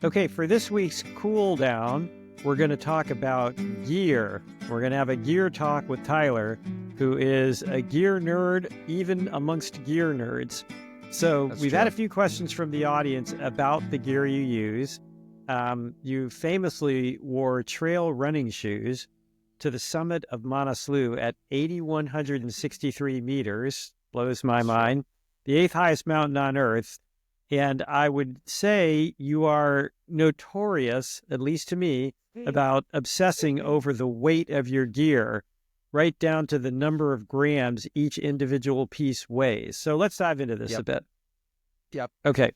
Okay, for this week's Cool Down, we're going to talk about gear. We're going to have a gear talk with Tyler, who is a gear nerd, even amongst gear nerds. So we've had a few questions from the audience about the gear you use. You famously wore trail running shoes to the summit of Manaslu at 8,163 meters. Blows my mind. The eighth highest mountain on Earth. And I would say you are notorious, at least to me, about obsessing over the weight of your gear, right down to the number of grams each individual piece weighs. So let's dive into this a bit. Yep. Okay.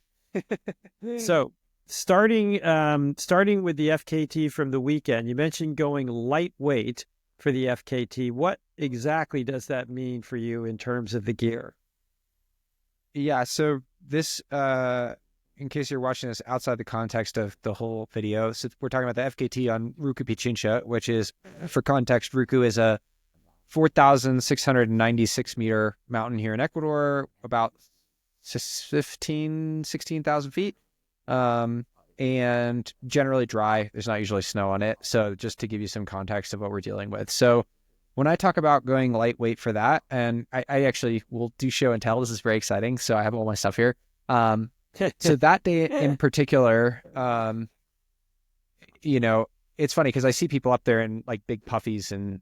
So starting with the FKT from the weekend, you mentioned going lightweight for the FKT. What exactly does that mean for you in terms of the gear? Yeah, so this, in case you're watching this outside the context of the whole video, so we're talking about the FKT on Ruku Pichincha, which is, for context, Ruku is a 4,696 meter mountain here in Ecuador, about 16,000 feet, and generally dry. There's not usually snow on it. So just to give you some context of what we're dealing with. So when I talk about going lightweight for that, and I actually will do show and tell. This is very exciting. So I have all my stuff here. So that day in particular, it's funny because I see people up there in like big puffies and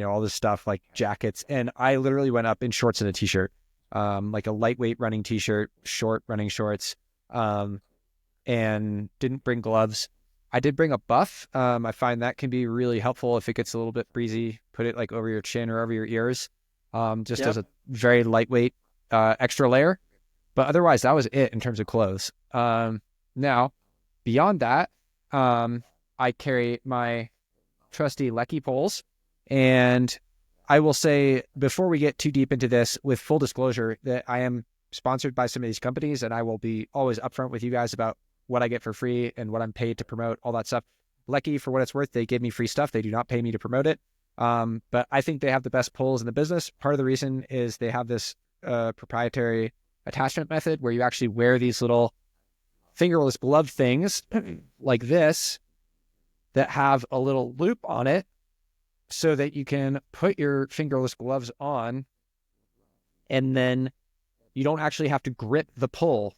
all this stuff like jackets. And I literally went up in shorts and a t-shirt, like a lightweight running t-shirt, short running shorts, and didn't bring gloves. I did bring a buff. I find that can be really helpful if it gets a little bit breezy. Put it like over your chin or over your ears, as a very lightweight extra layer. But otherwise, that was it in terms of clothes. Now, beyond that, I carry my trusty Lecky poles. And I will say, before we get too deep into this, with full disclosure, that I am sponsored by some of these companies, and I will be always upfront with you guys about what I get for free and what I'm paid to promote, all that stuff. Lecky, for what it's worth, they give me free stuff. They do not pay me to promote it. But I think they have the best poles in the business. Part of the reason is they have this proprietary attachment method where you actually wear these little fingerless glove things like this that have a little loop on it so that you can put your fingerless gloves on and then you don't actually have to grip the pole.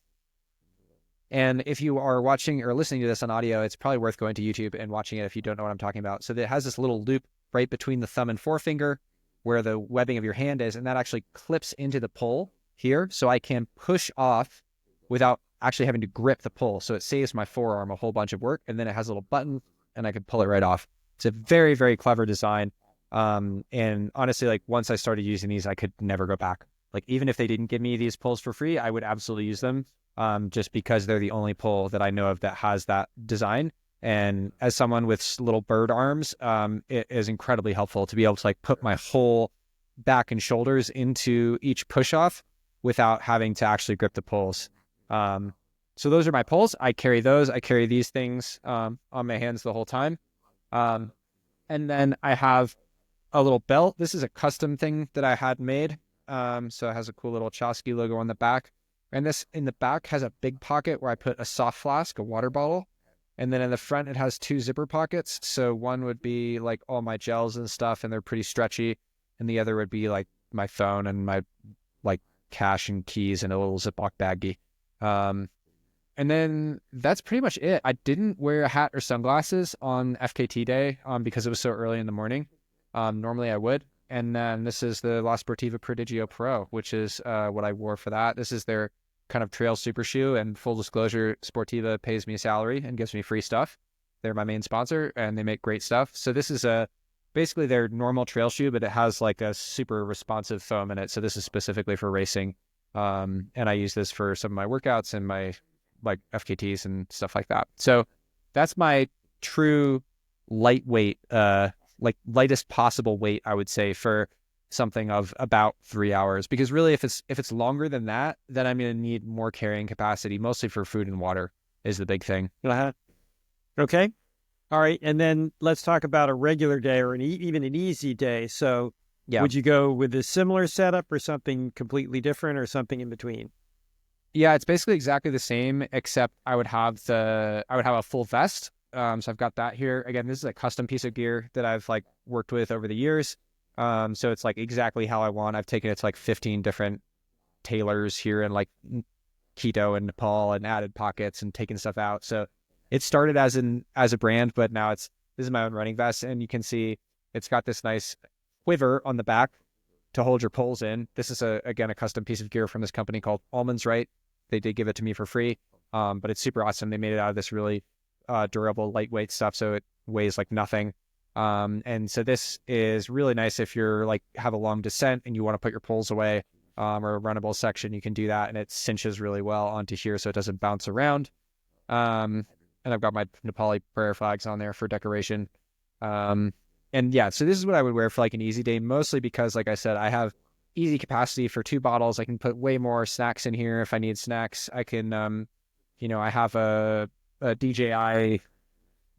And if you are watching or listening to this on audio, it's probably worth going to YouTube and watching it if you don't know what I'm talking about. So it has this little loop right between the thumb and forefinger where the webbing of your hand is, and that actually clips into the pole here. So I can push off without actually having to grip the pole. So it saves my forearm a whole bunch of work. And then it has a little button and I can pull it right off. It's a very, very clever design. And honestly, like once I started using these, I could never go back. Like even if they didn't give me these poles for free, I would absolutely use them. Just because they're the only pole that I know of that has that design. And as someone with little bird arms, it is incredibly helpful to be able to like put my whole back and shoulders into each push off without having to actually grip the poles. So those are my poles. I carry those. I carry these things on my hands the whole time. And then I have a little belt. This is a custom thing that I had made. So it has a cool little Chasqui logo on the back. And this in the back has a big pocket where I put a soft flask, a water bottle. And then in the front, it has two zipper pockets. So one would be like all my gels and stuff, and they're pretty stretchy. And the other would be like my phone and my like cash and keys and a little Ziploc baggie. And then that's pretty much it. I didn't wear a hat or sunglasses on FKT day because it was so early in the morning. Normally I would. And then this is the La Sportiva Prodigio Pro, which is what I wore for that. This is their kind of trail super shoe. And full disclosure, Sportiva pays me a salary and gives me free stuff. They're my main sponsor, and they make great stuff. So this is basically their normal trail shoe, but it has like a super responsive foam in it. So this is specifically for racing. And I use this for some of my workouts and my like FKTs and stuff like that. So that's my true lightweight, like lightest possible weight, I would say, for something of about 3 hours. Because really, if it's longer than that, then I'm going to need more carrying capacity, mostly for food and water is the big thing. Okay. All right. And then let's talk about a regular day or even an easy day. So would you go with a similar setup or something completely different or something in between? Yeah, it's basically exactly the same, except I would have a full vest. So I've got that here. Again, this is a custom piece of gear that I've like worked with over the years. So it's like exactly how I want. I've taken it to like 15 different tailors here in like Quito and Nepal and added pockets and taken stuff out. So it started as a brand, but now this is my own running vest, and you can see it's got this nice quiver on the back to hold your poles in. This is again a custom piece of gear from this company called Almonds Right. They did give it to me for free, but it's super awesome. They made it out of this really durable, lightweight stuff, so it weighs like nothing. And so this is really nice if you're like have a long descent and you want to put your poles away, or a runnable section, you can do that, and it cinches really well onto here so it doesn't bounce around. And I've got my Nepali prayer flags on there for decoration. And yeah, so this is what I would wear for like an easy day, mostly because, like I said, I have easy capacity for 2 bottles. I can put way more snacks in here if I need snacks. I can, I have a DJI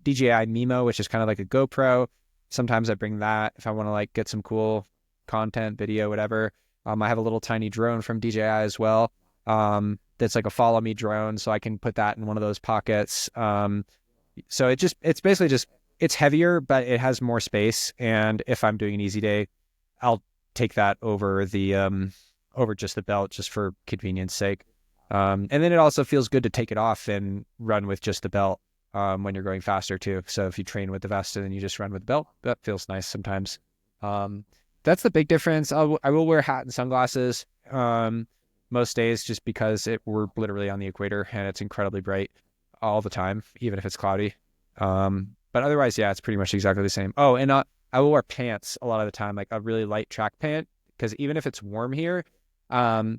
Mimo, which is kind of like a GoPro. Sometimes I bring that if I want to like get some cool content, video, whatever. I have a little tiny drone from DJI as well. That's like a follow me drone, so I can put that in one of those pockets. So it's basically just, it's heavier, but it has more space. And if I'm doing an easy day, I'll take that over over just the belt, just for convenience sake. And then it also feels good to take it off and run with just the belt when you're going faster too. So if you train with the vest and then you just run with the belt, that feels nice sometimes. That's the big difference. I will wear a hat and sunglasses most days, just because we're literally on the equator and it's incredibly bright all the time, even if it's cloudy. But otherwise, yeah, it's pretty much exactly the same. Oh, and I will wear pants a lot of the time, like a really light track pant, because even if it's warm here, a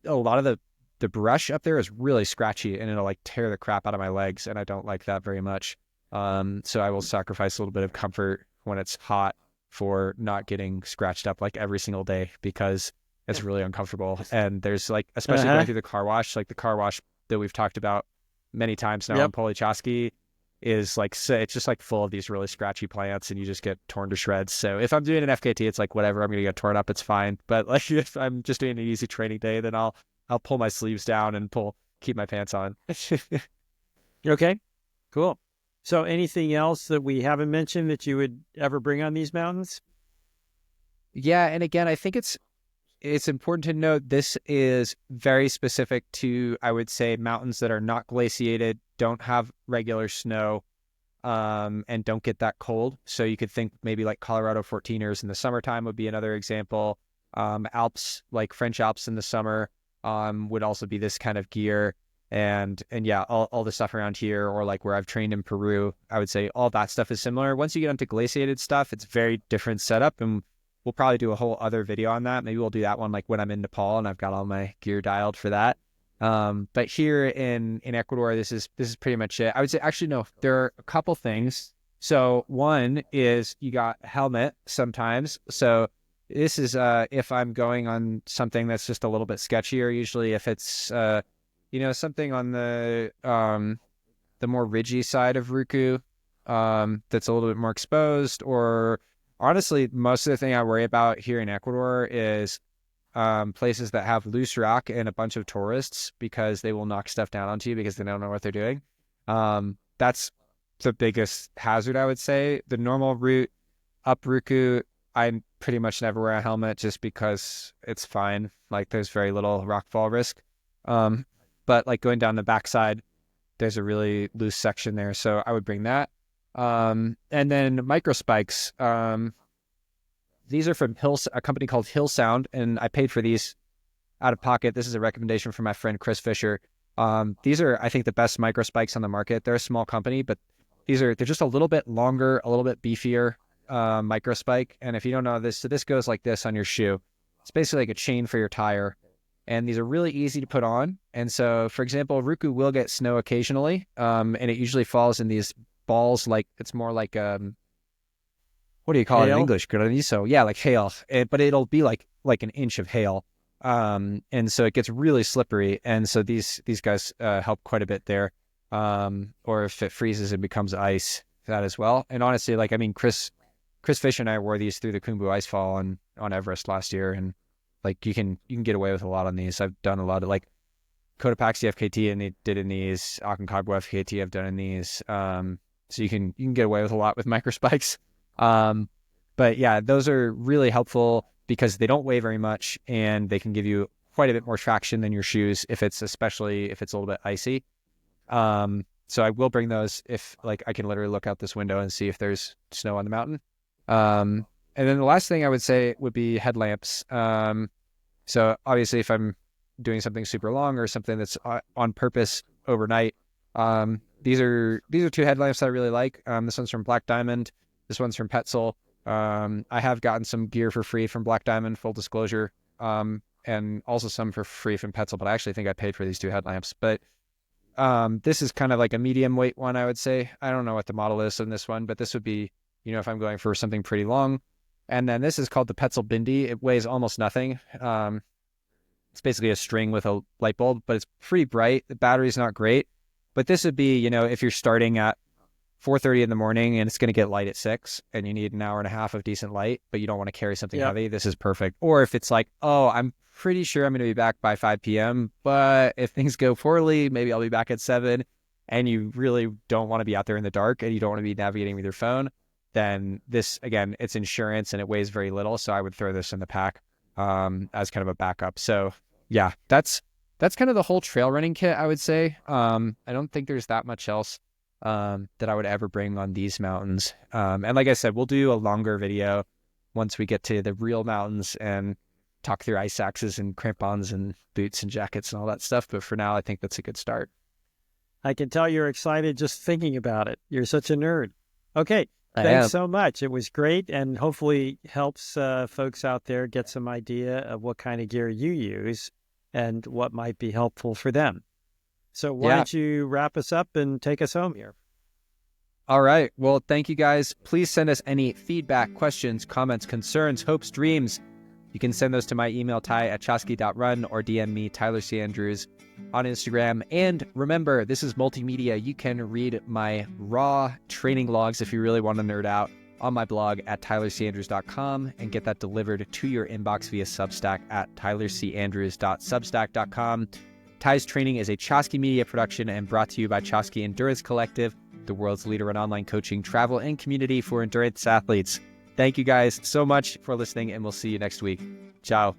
lot of the brush up there is really scratchy and it'll like tear the crap out of my legs, and I don't like that very much. So I will sacrifice a little bit of comfort when it's hot for not getting scratched up like every single day, because it's really uncomfortable. And there's like, especially going through the car wash, like the car wash that we've talked about many times now in Polychaski is like, it's just like full of these really scratchy plants and you just get torn to shreds. So if I'm doing an FKT, it's like, whatever, I'm going to get torn up. It's fine. But like if I'm just doing an easy training day, then I'll pull my sleeves down and keep my pants on. Okay, cool. So anything else that we haven't mentioned that you would ever bring on these mountains? Yeah. And again, I think it's important to note this is very specific to, I would say, mountains that are not glaciated, don't have regular snow, and don't get that cold. So you could think maybe like Colorado 14ers in the summertime would be another example. Alps, like French Alps in the summer, would also be this kind of gear. And yeah, all the stuff around here, or like where I've trained in Peru, I would say all that stuff is similar. Once you get into glaciated stuff, it's very different setup, and we'll probably do a whole other video on that. Maybe we'll do that one like when I'm in Nepal and I've got all my gear dialed for that. But here in Ecuador, this is pretty much it. I would say, actually, no, there are a couple things. So one is you got helmet sometimes. So this is if I'm going on something that's just a little bit sketchier. Usually if it's something on the more ridgy side of Ruku, that's a little bit more exposed, or honestly, most of the thing I worry about here in Ecuador is places that have loose rock and a bunch of tourists, because they will knock stuff down onto you because they don't know what they're doing. That's the biggest hazard, I would say. The normal route up Ruku, I pretty much never wear a helmet just because it's fine. Like there's very little rockfall risk. But like going down the backside, there's a really loose section there. So I would bring that. And then micro spikes. These are from a company called Hill Sound, and I paid for these out of pocket. This is a recommendation from my friend Chris Fisher. These are, I think, the best micro spikes on the market. They're a small company, but they're just a little bit longer, a little bit beefier micro spike. And if you don't know this, so this goes like this on your shoe. It's basically like a chain for your tire. And these are really easy to put on. And so, for example, Ruku will get snow occasionally, and it usually falls in these balls, like it's more like what do you call it in English? Granizo. Yeah, like hail. But it'll be like an inch of hail. And so it gets really slippery. And so these guys help quite a bit there. Or if it freezes, it becomes ice, that as well. And honestly, like, I mean, Chris Fisher and I wore these through the Khumbu Icefall on Everest last year, and like you can get away with a lot on these. I've done a lot of like Cotopaxi FKT and they did in these. Aconcagua FKT I've done in these. So you can get away with a lot with micro spikes. But yeah, those are really helpful because they don't weigh very much and they can give you quite a bit more traction than your shoes especially if it's a little bit icy. So I will bring those if like I can literally look out this window and see if there's snow on the mountain. And then the last thing I would say would be headlamps. So obviously if I'm doing something super long or something that's on purpose overnight, these are two headlamps that I really like. This one's from Black Diamond. This one's from Petzl. I have gotten some gear for free from Black Diamond, full disclosure, and also some for free from Petzl, but I actually think I paid for these two headlamps. But this is kind of like a medium weight one, I would say. I don't know what the model is on this one, but this would be, if I'm going for something pretty long. And then this is called the Petzl Bindi. It weighs almost nothing. It's basically a string with a light bulb, but it's pretty bright. The battery's not great. But this would be, if you're starting at 4:30 in the morning and it's going to get light at 6 and you need an hour and a half of decent light, but you don't want to carry something heavy, this is perfect. Or if it's like, oh, I'm pretty sure I'm going to be back by 5 p.m., but if things go poorly, maybe I'll be back at 7, and you really don't want to be out there in the dark and you don't want to be navigating with your phone, then this, again, it's insurance and it weighs very little. So I would throw this in the pack as kind of a backup. So yeah, that's kind of the whole trail running kit, I would say. I don't think there's that much else that I would ever bring on these mountains. And like I said, we'll do a longer video once we get to the real mountains and talk through ice axes and crampons and boots and jackets and all that stuff. But for now, I think that's a good start. I can tell you're excited just thinking about it. You're such a nerd. Okay. Thanks so much. It was great and hopefully helps folks out there get some idea of what kind of gear you use and what might be helpful for them. So why don't you wrap us up and take us home here? All right. Well, thank you guys. Please send us any feedback, questions, comments, concerns, hopes, dreams. You can send those to my email, ty@chosky.run, or DM me, Tyler C. Andrews, on Instagram. And remember, this is multimedia. You can read my raw training logs if you really want to nerd out on my blog at tylercandrews.com and get that delivered to your inbox via Substack at tylercandrews.substack.com. Ty's Training is a Chosky Media production and brought to you by Chosky Endurance Collective, the world's leader in online coaching, travel, and community for endurance athletes. Thank you guys so much for listening, and we'll see you next week. Ciao.